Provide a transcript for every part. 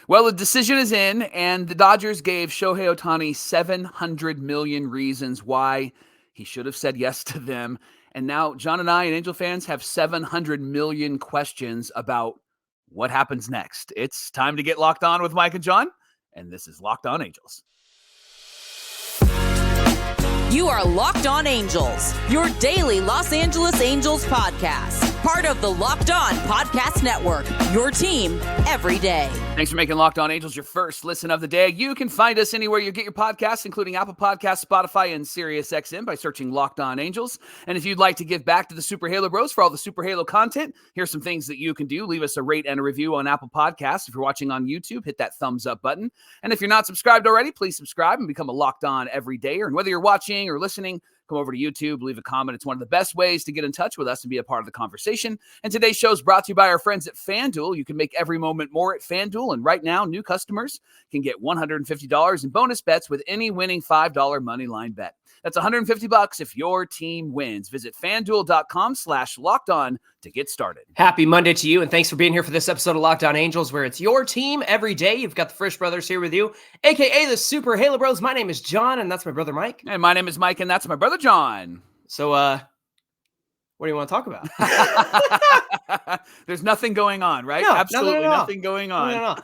Well, the decision is in, and the Dodgers gave Shohei Ohtani 700 million reasons why he should have said yes to them. And now John and I and Angel fans have 700 million questions about what happens next. It's time to get locked on with Mike and John, and this is Locked On Angels. You are Locked On Angels, your daily Los Angeles Angels podcast. Part of the Locked On Podcast Network, your team every day. Thanks for making Locked On Angels your first listen of the day. You can find us anywhere you get your podcasts, including Apple Podcasts, Spotify, and SiriusXM by searching Locked On Angels. And if you'd like to give back to the Super Halo Bros for all the Super Halo content, here's some things that you can do. Leave us a rate and a review on Apple Podcasts. If you're watching on YouTube, hit that thumbs up button. And if you're not subscribed already, please subscribe and become a Locked On everydayer. And whether you're watching or listening, come over to YouTube, leave a comment. It's one of the best ways to get in touch with us and be a part of the conversation. And today's show is brought to you by our friends at FanDuel. You can make every moment more at FanDuel. And right now, new customers can get $150 in bonus bets with any winning $5 money line bet. That's $150 if your team wins. Visit FanDuel.com/lockedon to get started. Happy Monday to you, and thanks for being here for this episode of Locked On Angels, where it's your team every day. You've got the Frisch Brothers here with you, a.k.a. the Super Halo Bros. My name is John, and that's my brother Mike. And my name is Mike, and that's my brother John. So, what do you want to talk about? There's nothing going on, right? No, Absolutely nothing going on. No.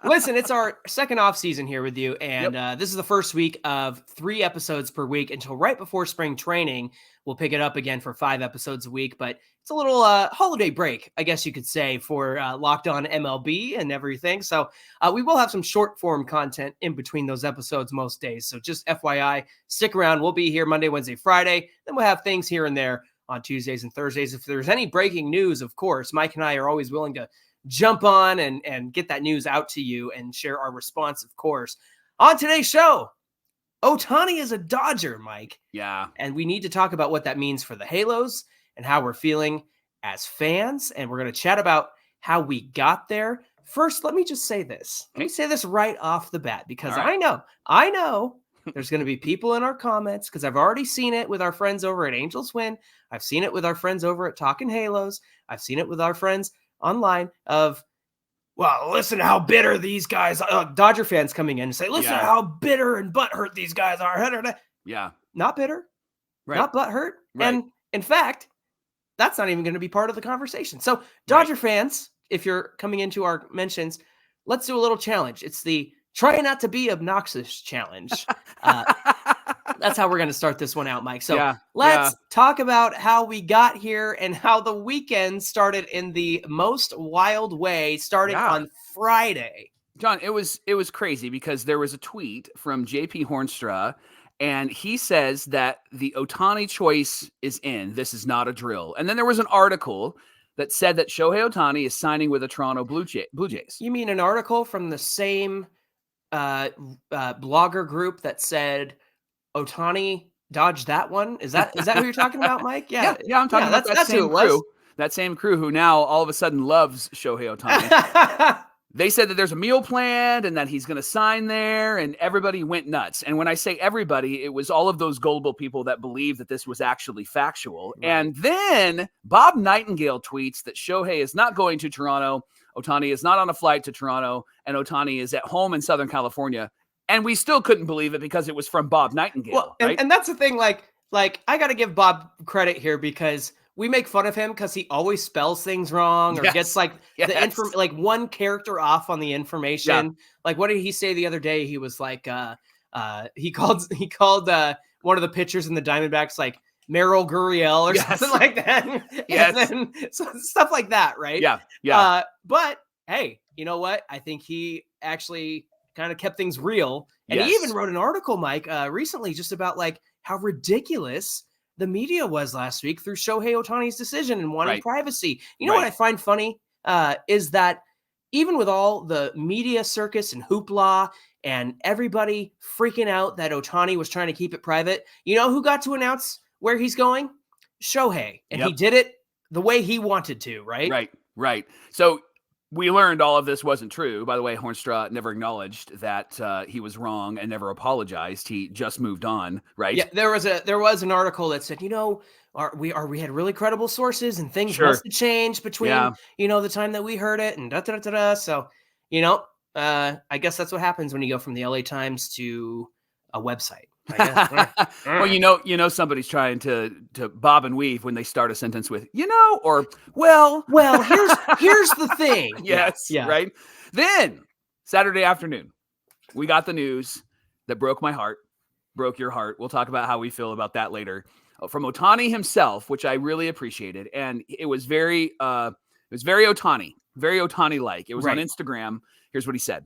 Listen, it's our second off season here with you, and this is the first week of 3 episodes per week until right before spring training. We'll pick it up again for 5 episodes a week, but it's a little holiday break, I guess you could say, for Locked On MLB and everything. So we will have some short form content in between those episodes most days. So just FYI, stick around. We'll be here Monday, Wednesday, Friday. Then we'll have things here and there on Tuesdays and Thursdays. If there's any breaking news, of course, Mike and I are always willing to jump on and get that news out to you and share our response, of course. On today's show, Ohtani is a Dodger, Mike. Yeah. And we need to talk about what that means for the Halos and how we're feeling as fans. And we're going to chat about how we got there. First, let me just say this. Let me say this right off the bat, because I know there's going to be people in our comments, because I've already seen it with our friends over at Angels Win. I've seen it with our friends over at Talkin' Halos. I've seen it with our friends online of, well, listen to how bitter these guys are. Dodger fans coming in and say, listen to how bitter and butthurt these guys are. Yeah. Not bitter, not butthurt. Right. And in fact, that's not even going to be part of the conversation. So Dodger fans, if you're coming into our mentions, let's do a little challenge. It's the try not to be obnoxious challenge. That's how we're going to start this one out, Mike. So let's talk about how we got here and how the weekend started in the most wild way, starting on Friday. John, it was crazy because there was a tweet from JP Hornstra, and he says that the Ohtani choice is in. This is not a drill. And then there was an article that said that Shohei Ohtani is signing with the Toronto Blue Jays. You mean an article from the same blogger group that said Ohtani dodged that one? Is that who you're talking about, Mike? Yeah, I'm talking about that same crew. That same crew who now all of a sudden loves Shohei Ohtani. They said that there's a meal planned and that he's going to sign there, and everybody went nuts. And when I say everybody, it was all of those gullible people that believed that this was actually factual. Right. And then Bob Nightingale tweets that Shohei is not going to Toronto, Ohtani is not on a flight to Toronto, and Ohtani is at home in Southern California. And we still couldn't believe it because it was from Bob Nightingale. Well, right? and that's the thing, like I got to give Bob credit here, because we make fun of him because he always spells things wrong or gets the one character off on the information. Yeah. Like, what did he say the other day? He was like, he called one of the pitchers in the Diamondbacks like Merrill Gurriel or something like that. Yes. And then, so stuff like that, right? Yeah. Yeah. But hey, you know what? I think he actually kind of kept things real. And he even wrote an article, Mike, recently just about like how ridiculous the media was last week through Shohei Ohtani's decision and wanting privacy. You know what I find funny is that even with all the media circus and hoopla and everybody freaking out that Ohtani was trying to keep it private, you know who got to announce where he's going? Shohei. And he did it the way he wanted to, right? Right. So we learned all of this wasn't true. By the way, Hornstra never acknowledged that he was wrong and never apologized. He just moved on, right? Yeah, there was an article that said, we had really credible sources and things must have changed between the time that we heard it and da da da da. So, I guess that's what happens when you go from the LA Times to a website. I guess. Well, somebody's trying to bob and weave when they start a sentence with, or well, here's the thing. Yes, Yeah. Right. Then Saturday afternoon, we got the news that broke my heart, broke your heart. We'll talk about how we feel about that later. From Ohtani himself, which I really appreciated, and it was very Ohtani, very Ohtani-like. It was on Instagram. Here's what he said: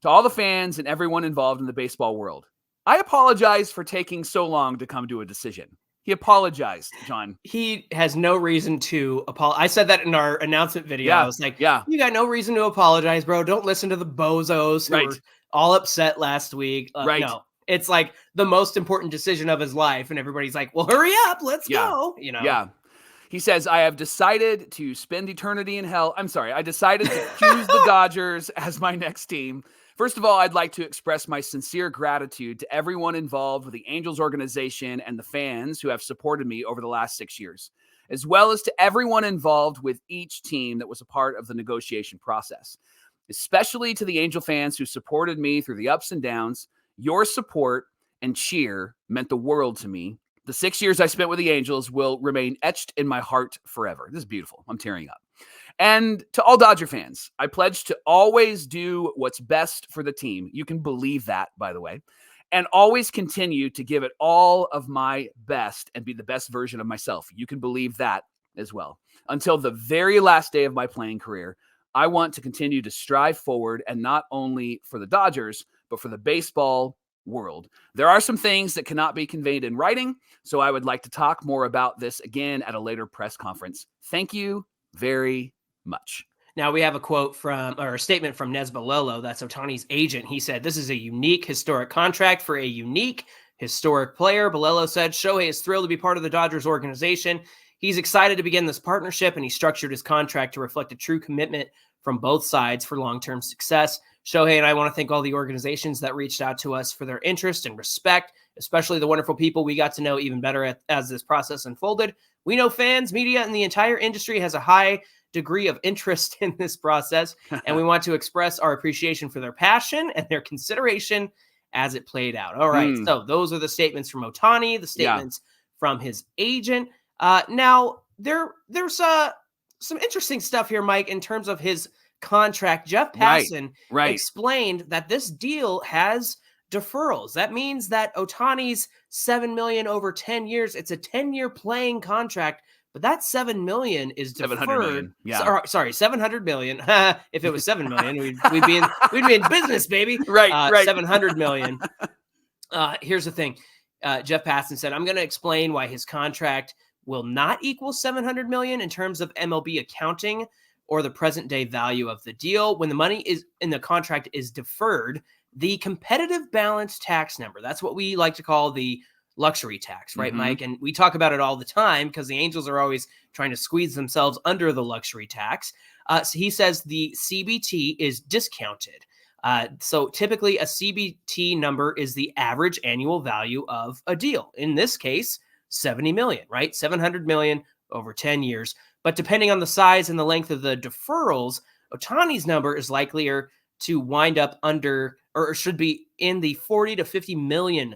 "To all the fans and everyone involved in the baseball world, I apologize for taking so long to come to a decision." He apologized, John. He has no reason to apologize. I said that in our announcement video. Yeah, I was like, you got no reason to apologize, bro. Don't listen to the bozos who were all upset last week. No, it's like the most important decision of his life. And everybody's like, well, hurry up. Let's go. Yeah. He says, "I have decided to spend eternity in hell." I'm sorry. I decided to choose the Dodgers as my next team. First of all, I'd like to express my sincere gratitude to everyone involved with the Angels organization and the fans who have supported me over the last 6 years, as well as to everyone involved with each team that was a part of the negotiation process, especially to the Angel fans who supported me through the ups and downs. Your support and cheer meant the world to me. The 6 years I spent with the Angels will remain etched in my heart forever. This is beautiful. I'm tearing up. And to all Dodger fans, I pledge to always do what's best for the team. You can believe that, by the way, and always continue to give it all of my best and be the best version of myself. You can believe that as well. Until the very last day of my playing career, I want to continue to strive forward, and not only for the Dodgers, but for the baseball world. There are some things that cannot be conveyed in writing, so I would like to talk more about this again at a later press conference. Thank you very much. Now we have a statement from Nesba Lolo. That's Ohtani's agent. He said, "This is a unique, historic contract for a unique, historic player." Bolello said, "Shohei is thrilled to be part of the Dodgers organization. He's excited to begin this partnership, and he structured his contract to reflect a true commitment from both sides for long-term success. Shohei and I want to thank all the organizations that reached out to us for their interest and respect, especially the wonderful people we got to know even better as this process unfolded. We know fans, media, and the entire industry has a high degree of interest in this process, and we want to express our appreciation for their passion and their consideration as it played out." All right, so those are the statements from Ohtani, the statements from his agent. Now, there's some interesting stuff here, Mike, in terms of his contract. Jeff Passan explained that this deal has deferrals. That means that Ohtani's $7 million over 10 years, it's a 10-year playing contract, but that $7 million is deferred. 700 million. Sorry, $700 million. If it was $7 million, we'd be in business, baby. Right. $700 million. Here's the thing. Jeff Passan said, "I'm going to explain why his contract will not equal $700 million in terms of MLB accounting or the present day value of the deal. When the money is in the contract is deferred, the competitive balance tax number," that's what we like to call the luxury tax, right, Mike? And we talk about it all the time because the Angels are always trying to squeeze themselves under the luxury tax. So he says the CBT is discounted. So typically a CBT number is the average annual value of a deal. In this case, 70 million, right? 700 million over 10 years. But depending on the size and the length of the deferrals, Ohtani's number is likelier to wind up under, or should be in the $40 to $50 million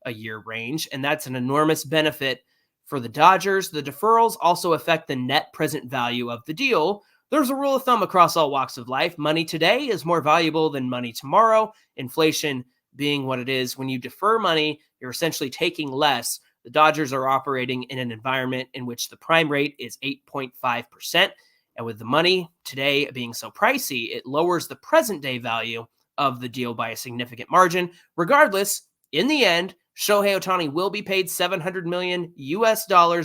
a year range. And that's an enormous benefit for the Dodgers. The deferrals also affect the net present value of the deal. There's a rule of thumb across all walks of life. Money today is more valuable than money tomorrow. Inflation being what it is. When you defer money, you're essentially taking less. The Dodgers are operating in an environment in which the prime rate is 8.5%. And with the money today being so pricey, it lowers the present day value of the deal by a significant margin. Regardless, in the end, Shohei Ohtani will be paid $700 million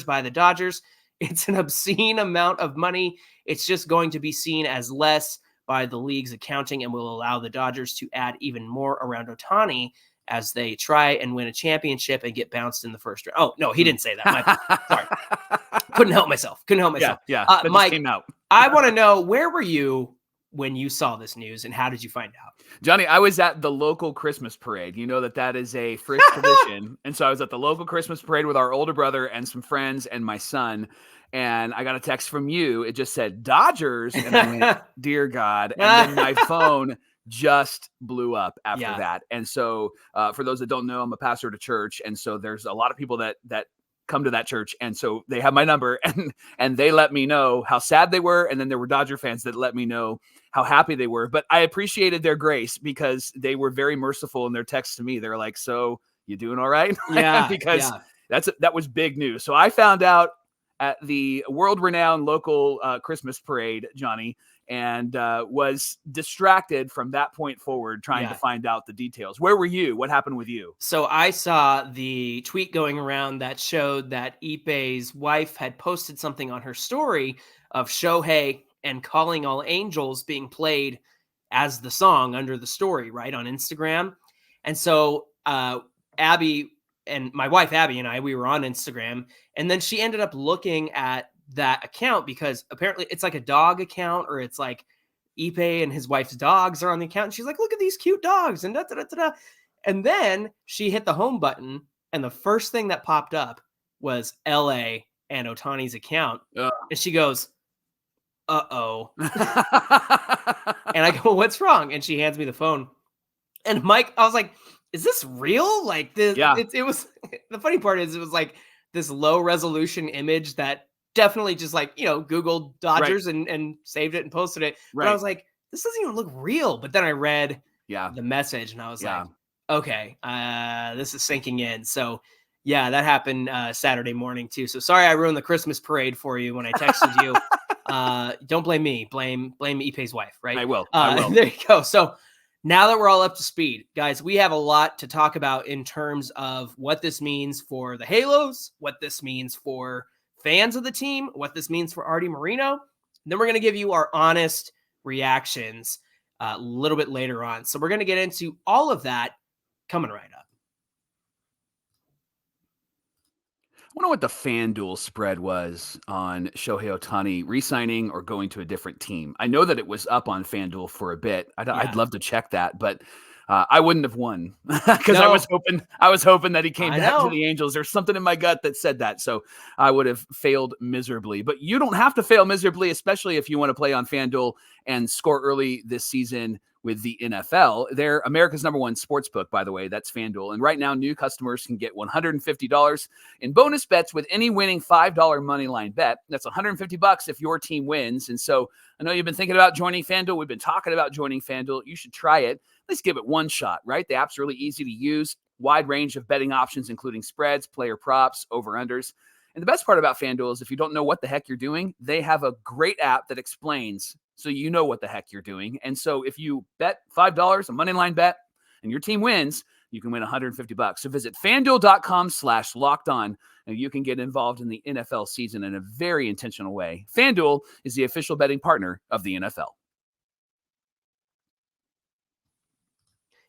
by the Dodgers. It's an obscene amount of money. It's just going to be seen as less by the league's accounting and will allow the Dodgers to add even more around Ohtani as they try and win a championship and get bounced in the first round. Oh, no, he didn't say that. Sorry. Couldn't help myself. Yeah. Mike, came out. I want to know, where were you when you saw this news and how did you find out? Johnny, I was at the local Christmas parade. You know that is a Frisch tradition. And so I was at the local Christmas parade with our older brother and some friends and my son. And I got a text from you. It just said Dodgers. And I went, dear God. And then my phone just blew up after Yeah. that. And so for those that don't know, I'm a pastor at a church. And so there's a lot of people that come to that church. And so they have my number and they let me know how sad they were. And then there were Dodger fans that let me know how happy they were. But I appreciated their grace because they were very merciful in their text to me. They're like, so you doing all right? Yeah. Because that was big news. So I found out at the world-renowned local Christmas parade, Johnny, and was distracted from that point forward trying to find out the details. Where were you? What happened with you? So I saw the tweet going around that showed that Ippei's wife had posted something on her story of Shohei and Calling All Angels being played as the song under the story, right, on Instagram. And so Abby and my wife, Abby, and I, we were on Instagram, and then she ended up looking at that account because apparently it's like a dog account, or it's like Ippei and his wife's dogs are on the account. And she's like, look at these cute dogs. And And then she hit the home button, and the first thing that popped up was LA and Ohtani's account. And she goes, uh-oh. And I go, what's wrong? And she hands me the phone. And Mike, I was like, is this real? Like this, it was, the funny part is it was like this low resolution image that definitely just like, Googled Dodgers and saved it and posted it. But I was like, this doesn't even look real. But then I read the message and I was like, okay, this is sinking in. So yeah, that happened Saturday morning too. So sorry I ruined the Christmas parade for you when I texted you. Don't blame me. Blame Ippei's wife, right? I will. There you go. So now that we're all up to speed, guys, we have a lot to talk about in terms of what this means for the Halos, what this means for fans of the team, what this means for Arte Moreno. And then we're going to give you our honest reactions a little bit later on. So we're going to get into all of that coming right up. I wonder what the FanDuel spread was on Shohei Ohtani re-signing or going to a different team. I know that it was up on FanDuel for a bit. I'd love to check that, but I wouldn't have won because I was hoping that he came back to the Angels. There's something in my gut that said that, so I would have failed miserably. But you don't have to fail miserably, especially if you want to play on FanDuel and score early this season with the NFL. They're America's #1 sports book, by the way. That's FanDuel. And right now, new customers can get $150 in bonus bets with any winning $5 money line bet. That's $150 if your team wins. And so I know you've been thinking about joining FanDuel. We've been talking about joining FanDuel. You should try it. Let's give it one shot, right? The app's really easy to use. Wide range of betting options, including spreads, player props, over-unders. And the best part about FanDuel is if you don't know what the heck you're doing, they have a great app that explains so you know what the heck you're doing. And so if you bet $5, a money line bet, and your team wins, you can win $150. So visit FanDuel.com/lockedon, and you can get involved in the NFL season in a very intentional way. FanDuel is the official betting partner of the NFL.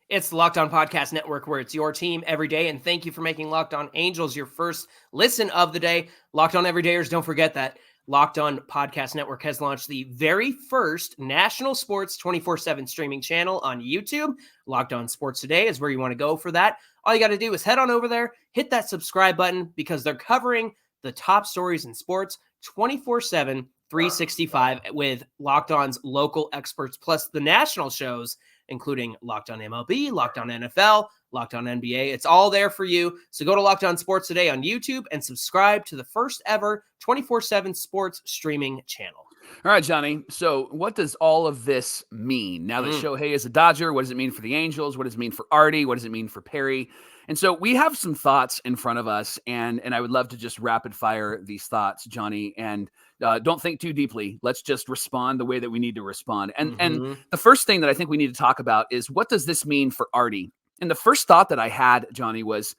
It's the Locked On Podcast Network, where it's your team every day. And thank you for making Locked On Angels your first listen of the day. Locked On Everydayers, don't forget that Locked On Podcast Network has launched the very first national sports 24/7 streaming channel on YouTube. Locked On Sports Today is where you want to go for that. All you got to do is head on over there, hit that subscribe button, because they're covering the top stories in sports 24/7, 365 with Locked On's local experts, plus the national shows, including Locked On MLB, Locked On NFL, Locked On NBA. It's all there for you. So go to Locked On Sports Today on YouTube and subscribe to the first ever 24/7 sports streaming channel. All right, Johnny. So what does all of this mean? Now that Shohei is a Dodger, what does it mean for the Angels? What does it mean for Artie? What does it mean for Perry? And so we have some thoughts in front of us, and I would love to just rapid fire these thoughts, Johnny, and don't think too deeply. Let's just respond the way that we need to respond. And the first thing that I think we need to talk about is, what does this mean for Artie? And the first thought that I had, Johnny, was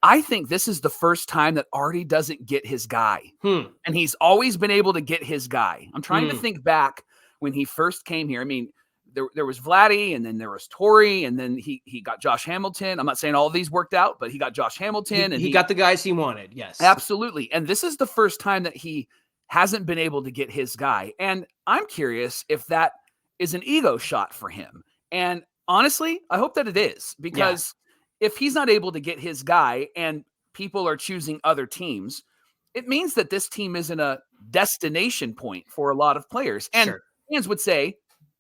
I think this is the first time that Artie doesn't get his guy. And he's always been able to get his guy. I'm trying to think back when he first came here. I mean, there was Vladdy, and then there was Torrey, and then he got Josh Hamilton. I'm not saying all of these worked out, but he got Josh Hamilton. He got the guys he wanted, yes. Absolutely. And this is the first time that he hasn't been able to get his guy. And I'm curious if that is an ego shot for him. And honestly, I hope that it is, because if he's not able to get his guy and people are choosing other teams, it means that this team isn't a destination point for a lot of players. And fans would say,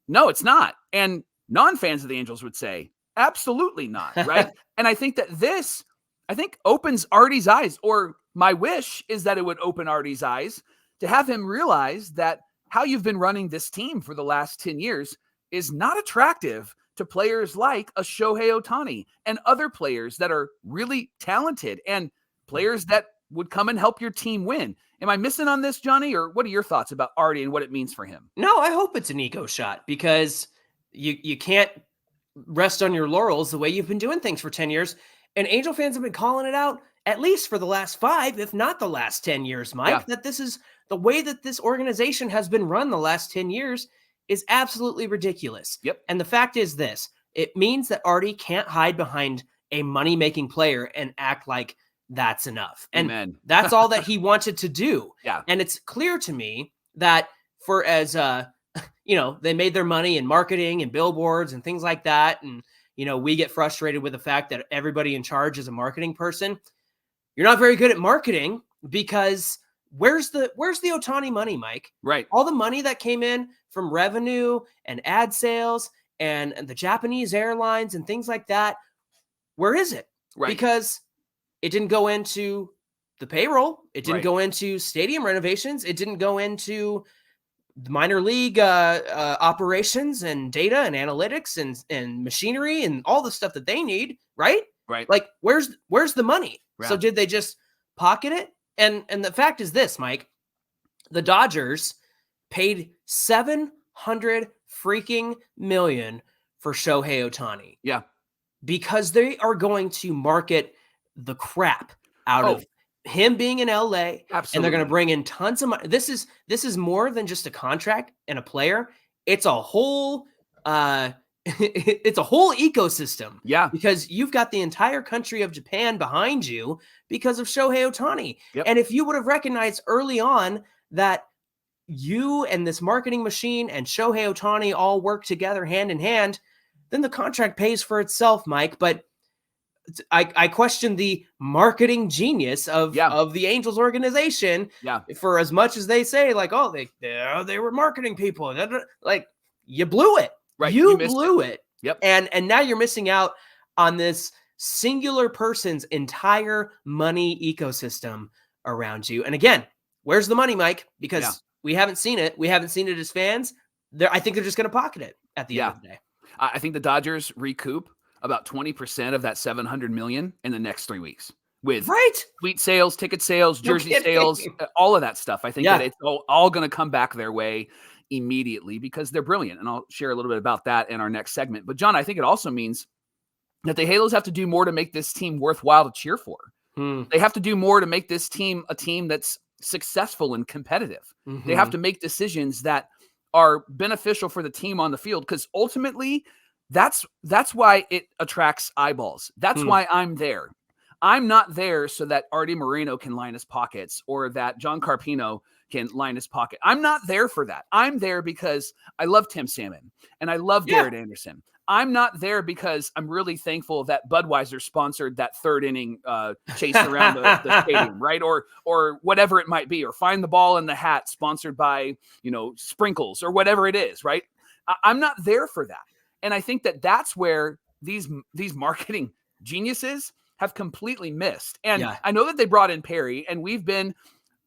no, it's not. And non-fans of the Angels would say, absolutely not, right? And I think that this, opens Artie's eyes, or my wish is that it would open Artie's eyes to have him realize that how you've been running this team for the last 10 years is not attractive to players like a Shohei Ohtani and other players that are really talented and players that would come and help your team win. Am I missing on this, Johnny? Or what are your thoughts about Artie and what it means for him? No, I hope it's an ego shot, because you can't rest on your laurels the way you've been doing things for 10 years. And Angel fans have been calling it out at least for the last 5, if not the last 10 years, Mike, that this is the way that this organization has been run the last 10 years is absolutely ridiculous. Yep. And the fact is this, it means that Artie can't hide behind a money-making player and act like that's enough. And Amen. that's all that he wanted to do. Yeah. And it's clear to me that for as, they made their money in marketing and billboards and things like that. And, we get frustrated with the fact that everybody in charge is a marketing person. You're not very good at marketing, because where's the Ohtani money, Mike? Right. All the money that came in from revenue and ad sales and the Japanese airlines and things like that, where is it? Right. Because it didn't go into the payroll. It didn't Right. go into stadium renovations. It didn't go into the minor league operations and data and analytics and machinery and all the stuff that they need, right? Right. Like, where's the money? Yeah. So did they just pocket it? And the fact is this, Mike, the Dodgers paid $700 freaking million for Shohei Ohtani. Yeah. Because they are going to market the crap out of him being in LA. Absolutely. And they're going to bring in tons of money. This is more than just a contract and a player. It's a whole it's a whole ecosystem. Yeah. Because you've got the entire country of Japan behind you because of Shohei Ohtani. Yep. And if you would have recognized early on that you and this marketing machine and Shohei Ohtani all work together hand in hand, then the contract pays for itself, Mike. But I question the marketing genius of the Angels organization. Yeah. For as much as they say, like, oh, they were marketing people. Like, you blew it. Right. You blew it. Yep. And now you're missing out on this singular person's entire money ecosystem around you. And again, where's the money, Mike? Because we haven't seen it. We haven't seen it as fans. I think they're just going to pocket it at the end of the day. I think the Dodgers recoup about 20% of that $700 million in the next 3 weeks with tweet sales, ticket sales, jersey sales, all of that stuff. I think that it's all going to come back their way immediately because they're brilliant. And I'll share a little bit about that in our next segment. But John, I think it also means that the Halos have to do more to make this team worthwhile to cheer for. They have to do more to make this team a team that's successful and competitive. They have to make decisions that are beneficial for the team on the field, because ultimately that's why it attracts eyeballs. That's why I'm there. I'm not there so that Arte Moreno can line his pockets or that John Carpino can line his pocket. I'm not there for that. I'm there because I love Tim Salmon and I love Garrett Anderson. I'm not there because I'm really thankful that Budweiser sponsored that third inning chase around the stadium, right? Or whatever it might be, or Find the Ball in the Hat sponsored by, Sprinkles or whatever it is, right? I'm not there for that. And I think that that's where these marketing geniuses have completely missed. And I know that they brought in Perry, and we've been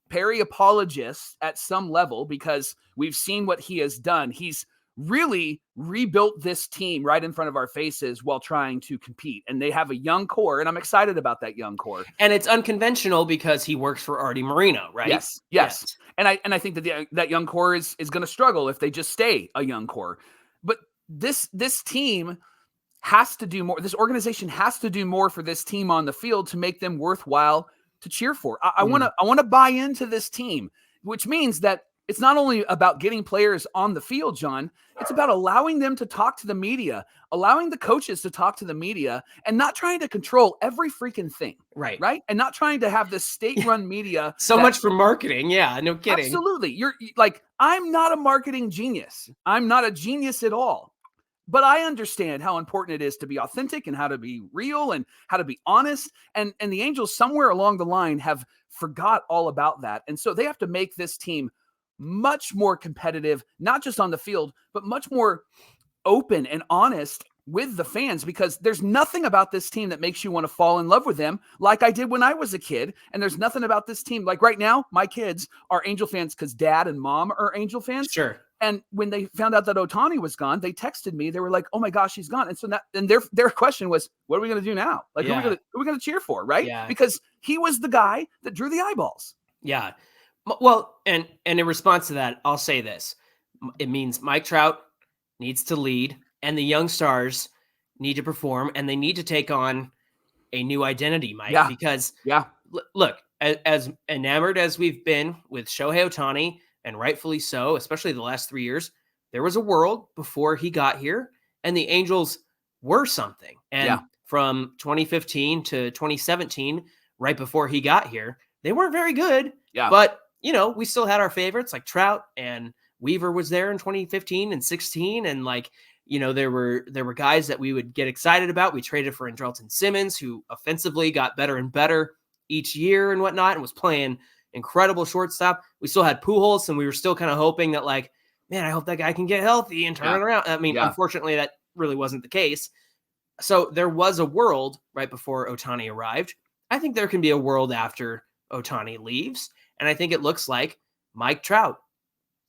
Perry apologists at some level because we've seen what he has done. He's really rebuilt this team right in front of our faces while trying to compete. And they have a young core, and I'm excited about that young core. And it's unconventional because he works for Arte Moreno, right? Yes. And I think that that young core is going to struggle if they just stay a young core. But this team has to do more. This organization has to do more for this team on the field to make them worthwhile to cheer for. I want to buy into this team, which means that it's not only about getting players on the field, John, it's about allowing them to talk to the media, allowing the coaches to talk to the media, and not trying to control every freaking thing. Right. And not trying to have this state-run media. Much for marketing. Yeah, no kidding. Absolutely. You're like, I'm not a marketing genius. I'm not a genius at all. But I understand how important it is to be authentic and how to be real and how to be honest. And the Angels somewhere along the line have forgot all about that. And so they have to make this team much more competitive, not just on the field, but much more open and honest with the fans, because there's nothing about this team that makes you want to fall in love with them like I did when I was a kid. And there's nothing about this team. Like right now, my kids are Angel fans because dad and mom are Angel fans. Sure. And when they found out that Ohtani was gone, they texted me. They were like, "Oh my gosh, he's gone!" And so their question was, "What are we going to do now? Like, who are we going to cheer for?" Right? Yeah. Because he was the guy that drew the eyeballs. Yeah. Well, and in response to that, I'll say this: it means Mike Trout needs to lead, and the young stars need to perform, and they need to take on a new identity, Mike. Yeah. Because look, as enamored as we've been with Shohei Ohtani, and rightfully so, especially the last 3 years, there was a world before he got here, and the Angels were something. And from 2015 to 2017, right before he got here, they weren't very good. Yeah. But, we still had our favorites like Trout, and Weaver was there in 2015 and 16. And there were guys that we would get excited about. We traded for Andrelton Simmons, who offensively got better and better each year and whatnot, and was playing incredible shortstop. We still had Pujols, and we were still kind of hoping that, man, I hope that guy can get healthy and turn it around. I mean, unfortunately, that really wasn't the case. So there was a world right before Ohtani arrived. I think there can be a world after Ohtani leaves, and I think it looks like Mike Trout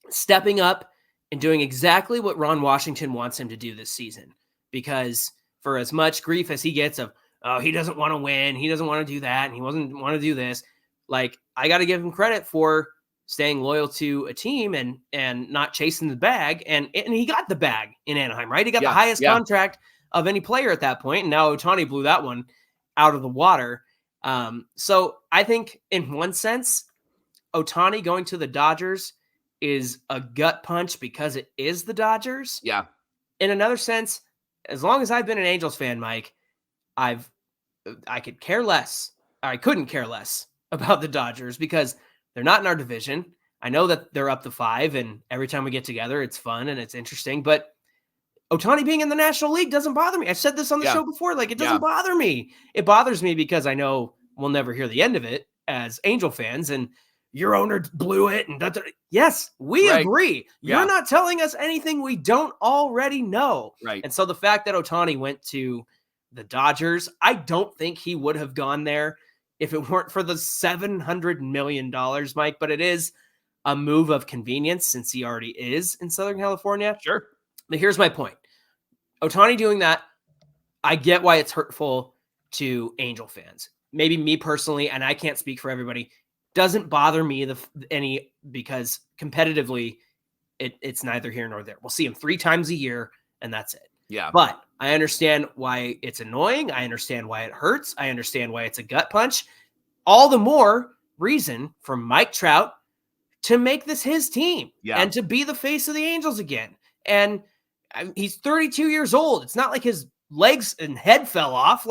stepping up and doing exactly what Ron Washington wants him to do this season. Because for as much grief as he gets of, oh, he doesn't want to win, he doesn't want to do that, and he doesn't want to do this, I got to give him credit for staying loyal to a team and not chasing the bag. And he got the bag in Anaheim, right? He got the highest contract of any player at that point. And now Ohtani blew that one out of the water. So I think in one sense, Ohtani going to the Dodgers is a gut punch because it is the Dodgers. Yeah. In another sense, as long as I've been an Angels fan, Mike, I couldn't care less about the Dodgers because they're not in our division. I know that they're up to 5, and every time we get together, it's fun and it's interesting. But Ohtani being in the National League doesn't bother me. I said this on the show before. It doesn't bother me. It bothers me because I know we'll never hear the end of it as Angel fans, and your owner blew it. And yes, we agree. You're not telling us anything we don't already know. Right. And so the fact that Ohtani went to the Dodgers, I don't think he would have gone there if it weren't for the $700 million, Mike. But it is a move of convenience since he already is in Southern California. Sure. But here's my point. Ohtani doing that, I get why it's hurtful to Angel fans. Maybe me personally, and I can't speak for everybody, doesn't bother me any because competitively, it's neither here nor there. We'll see him 3 times a year, and that's it. Yeah. But I understand why it's annoying. I understand why it hurts. I understand why it's a gut punch. All the more reason for Mike Trout to make this his team and to be the face of the Angels again. And he's 32 years old. It's not like his legs and head fell off.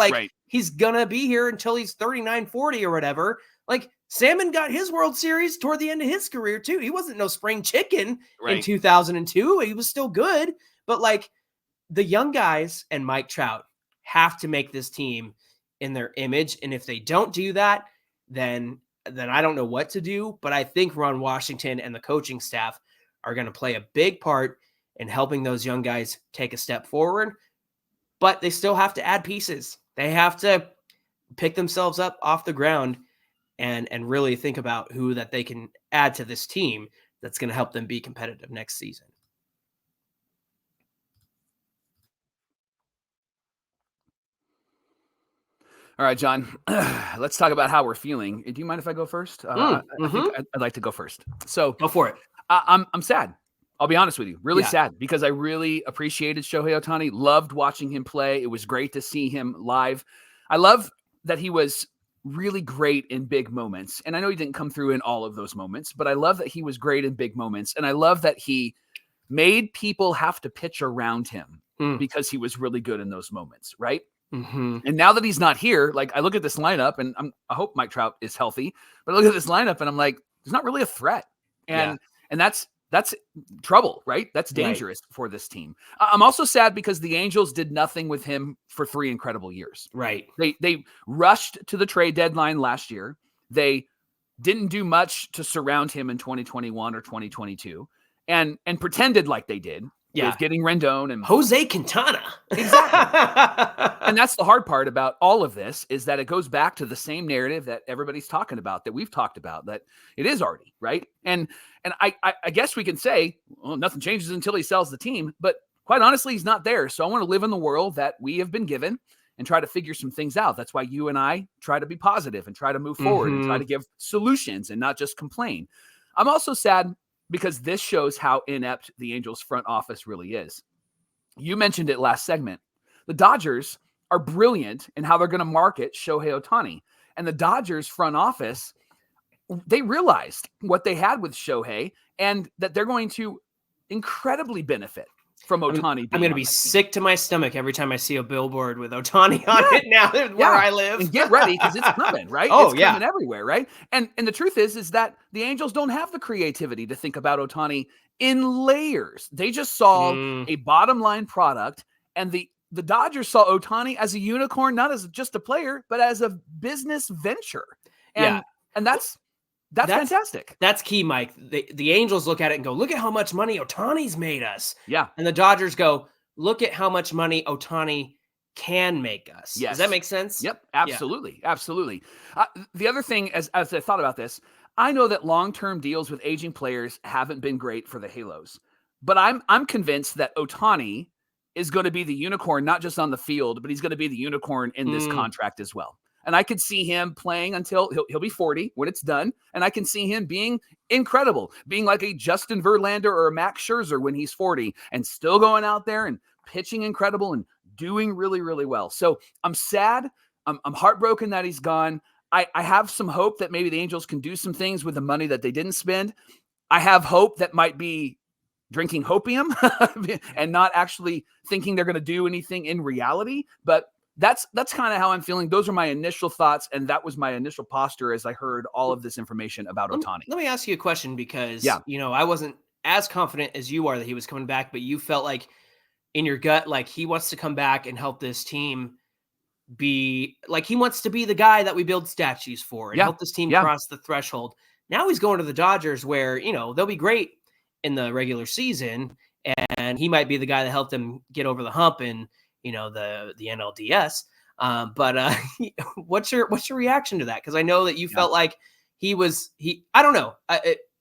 He's going to be here until he's 39, 40 or whatever. Salmon got his World Series toward the end of his career too. He wasn't no spring chicken in 2002. He was still good. But the young guys and Mike Trout have to make this team in their image. And if they don't do that, then I don't know what to do. But I think Ron Washington and the coaching staff are going to play a big part in helping those young guys take a step forward. But they still have to add pieces. They have to pick themselves up off the ground and really think about who that they can add to this team that's going to help them be competitive next season. All right, John, let's talk about how we're feeling. Do you mind if I go first? I think I'd like to go first. So go for it. I'm sad. I'll be honest with you. Really sad because I really appreciated Shohei Ohtani. Loved watching him play. It was great to see him live. I love that he was really great in big moments. And I know he didn't come through in all of those moments, but I love that he was great in big moments. And I love that he made people have to pitch around him because he was really good in those moments, right? Mm-hmm. And now that he's not here, I look at this lineup and I hope Mike Trout is healthy, but I look at this lineup and I'm like, there's not really a threat. And that's trouble, right? That's dangerous for this team. I'm also sad because the Angels did nothing with him for 3 incredible years. Right. They rushed to the trade deadline last year. They didn't do much to surround him in 2021 or 2022 and pretended like they did with getting Rendon and Jose Quintana. Exactly. And that's the hard part about all of this, is that it goes back to the same narrative that everybody's talking about, that we've talked about, that it is Arte, right? And I guess we can say, well, nothing changes until he sells the team, but quite honestly, he's not there. So I want to live in the world that we have been given and try to figure some things out. That's why you and I try to be positive and try to move forward and try to give solutions and not just complain. I'm also sad because this shows how inept the Angels front office really is. You mentioned it last segment. The Dodgers are brilliant in how they're going to market Shohei Ohtani. And the Dodgers front office, they realized what they had with Shohei and that they're going to incredibly benefit from Ohtani. I'm going to be sick to my stomach every time I see a billboard with Ohtani on it now where I live. And get ready, because it's coming, right? Oh, it's coming everywhere, right? And the truth is that the Angels don't have the creativity to think about Ohtani in layers. They just saw a bottom line product, and the Dodgers saw Ohtani as a unicorn, not as just a player, but as a business venture. And that's fantastic. That's key, Mike. The Angels look at it and go, look at how much money Ohtani's made us. Yeah. And the Dodgers go, look at how much money Ohtani can make us. Yes. Does that make sense? Yep. Absolutely. Yeah. Absolutely. The other thing, as I thought about this, I know that long-term deals with aging players haven't been great for the Halos, but I'm convinced that Ohtani is going to be the unicorn, not just on the field, but he's going to be the unicorn in this contract as well. And I could see him playing until he'll be 40 when it's done. And I can see him being incredible, being like a Justin Verlander or a Max Scherzer when he's 40 and still going out there and pitching incredible and doing really, really well. So I'm sad. I'm heartbroken that he's gone. I have some hope that maybe the Angels can do some things with the money that they didn't spend. I have hope that might be drinking hopium and not actually thinking they're going to do anything in reality. But that's kind of how I'm feeling. Those are my initial thoughts, and that was my initial posture as I heard all of this information about Ohtani. Let me ask you a question, because I wasn't as confident as you are that he was coming back, but you felt like in your gut, like he wants to come back and help this team be like, he wants to be the guy that we build statues for and help this team cross the threshold. Now he's going to the Dodgers where, they'll be great in the regular season, and he might be the guy that helped them get over the hump and, the NLDS. But what's your reaction to that? Because I know that you felt like I don't know.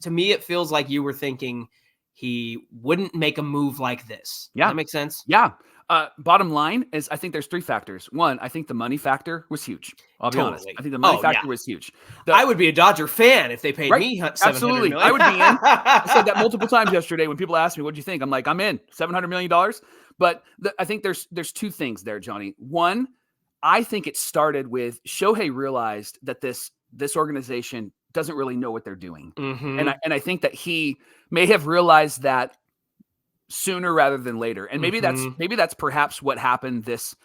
To me, it feels like you were thinking he wouldn't make a move like this. Yeah. Does that make sense? Yeah. Bottom line is, I think there's three factors. One, I think the money factor was huge. I'll be honest. I think the money factor was huge. I would be a Dodger fan if they paid me $700 Absolutely. million. I would be in. I said that multiple times yesterday when people asked me, what'd you think? I'm like, I'm in. $700 million. But I think there's two things there, Johnny. One, I think it started with Shohei realized that this organization doesn't really know what they're doing. And I think that he may have realized that sooner rather than later. And maybe that's perhaps what happened this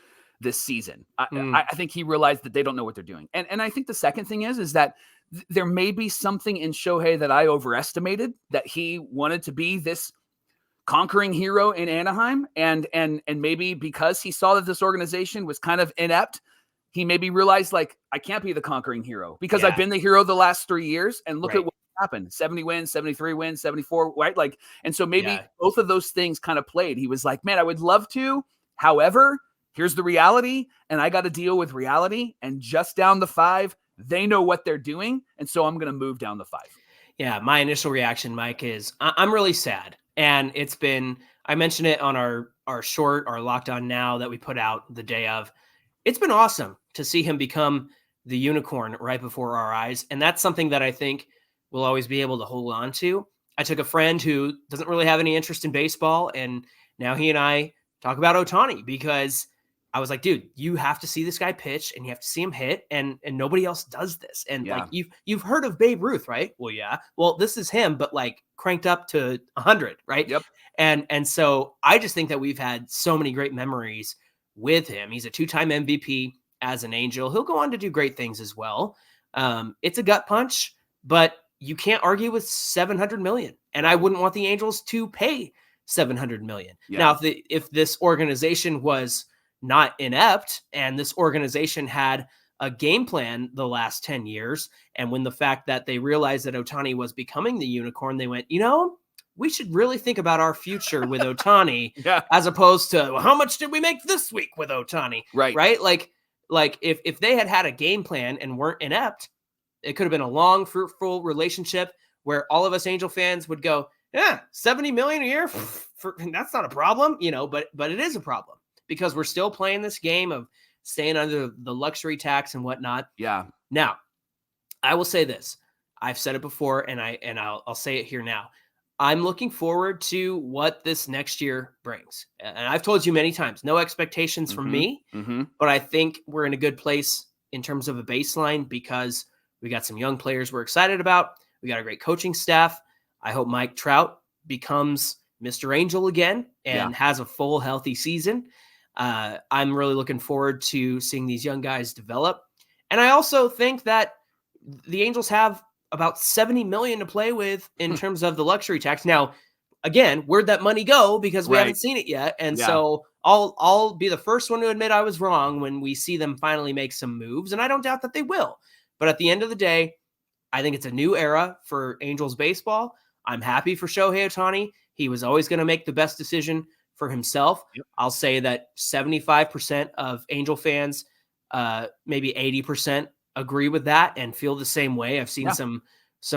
season. I think he realized that they don't know what they're doing. And I think the second thing is that there may be something in Shohei that I overestimated, that he wanted to be this conquering hero in Anaheim. And maybe because he saw that this organization was kind of inept, he maybe realized, like, I can't be the conquering hero because I've been the hero the last 3 years, and look at what happened. 70 wins, 73 wins, 74, right? Like, and so maybe both of those things kind of played. He was like, man, I would love to. However, here's the reality, and I got to deal with reality. And just down the 5, they know what they're doing. And so I'm going to move down the 5. Yeah. My initial reaction, Mike, is I'm really sad. And it's been, I mentioned it on our Locked On Now that we put out the day of. It's been awesome to see him become the unicorn right before our eyes. And that's something that I think we'll always be able to hold on to. I took a friend who doesn't really have any interest in baseball, and now he and I talk about Ohtani, because I was like, dude, you have to see this guy pitch and you have to see him hit, and nobody else does this. And like, you've heard of Babe Ruth, right? Well, yeah. Well, this is him, but like cranked up to 100, right? Yep. And so I just think that we've had so many great memories with him. He's a 2-time MVP as an Angel. He'll go on to do great things as well. It's a gut punch, but you can't argue with $700 million. And I wouldn't want the Angels to pay $700 million. Yeah. Now, if this organization was not inept and this organization had a game plan the last 10 years, and when the fact that they realized that Ohtani was becoming the unicorn, they went, we should really think about our future with Ohtani Yeah. as opposed to, well, how much did we make this week with Ohtani? Right. Right? Like if they had a game plan and weren't inept, it could have been a long, fruitful relationship where all of us Angel fans would go, yeah, 70 million a year, that's not a problem, but it is a problem because we're still playing this game of staying under the luxury tax and whatnot. Yeah. Now, I will say this. I've said it before, and I'll say it here now. I'm looking forward to what this next year brings. And I've told you many times, no expectations from me, but I think we're in a good place in terms of a baseline because we got some young players we're excited about. We got a great coaching staff. I hope Mike Trout becomes Mr. Angel again and has a full healthy season. I'm really looking forward to seeing these young guys develop. And I also think that the Angels have about $70 million to play with in terms of the luxury tax. Now, again, where'd that money go? Because we haven't seen it yet. And so I'll be the first one to admit I was wrong when we see them finally make some moves. And I don't doubt that they will. But at the end of the day, I think it's a new era for Angels baseball. I'm happy for Shohei Ohtani. He was always going to make the best decision for himself. Yep. I'll say that 75% of Angel fans, maybe 80%, agree with that and feel the same way. I've seen some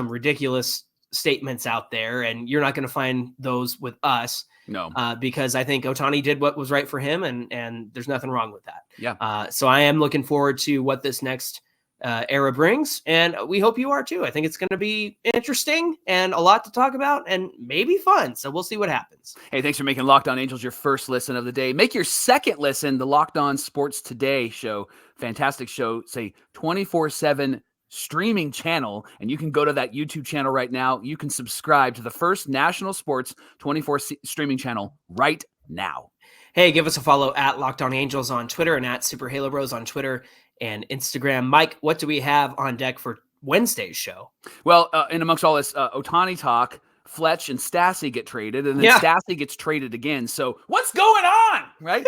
ridiculous statements out there, and you're not going to find those with us. No, because I think Ohtani did what was right for him, and there's nothing wrong with that. Yeah. So I am looking forward to what this next era brings, and we hope you are too. I think it's going to be interesting and a lot to talk about and maybe fun. So we'll see what happens. Hey, thanks for making Locked On Angels your first listen of the day. Make your second listen the Locked On Sports Today show. Fantastic show. Say 24/7 streaming channel, and you can go to that YouTube channel right now. You can subscribe to the first national sports 24 streaming channel right now. Hey, give us a follow at Locked On Angels on Twitter and at Super Halo Bros on Twitter and Instagram. Mike, what do we have on deck for Wednesday's show? Well, and amongst all this Ohtani talk, Fletch and Stassi get traded, and then Stassi gets traded again. So what's going on, right?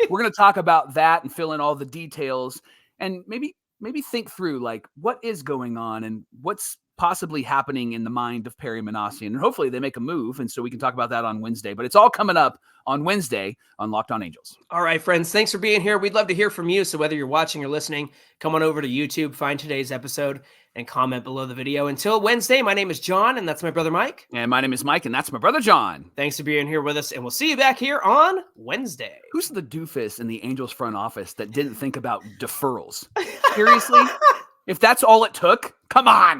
We're going to talk about that and fill in all the details and maybe think through like what is going on and what's possibly happening in the mind of Perry Minasian. And hopefully they make a move, and so we can talk about that on Wednesday. But it's all coming up on Wednesday on Locked On Angels. All right, friends, thanks for being here. We'd love to hear from you. So whether you're watching or listening, come on over to YouTube, find today's episode, and comment below the video. Until Wednesday, my name is John, and that's my brother Mike. And my name is Mike, and that's my brother John. Thanks for being here with us, and we'll see you back here on Wednesday. Who's the doofus in the Angels front office that didn't think about deferrals? Seriously? If that's all it took, come on.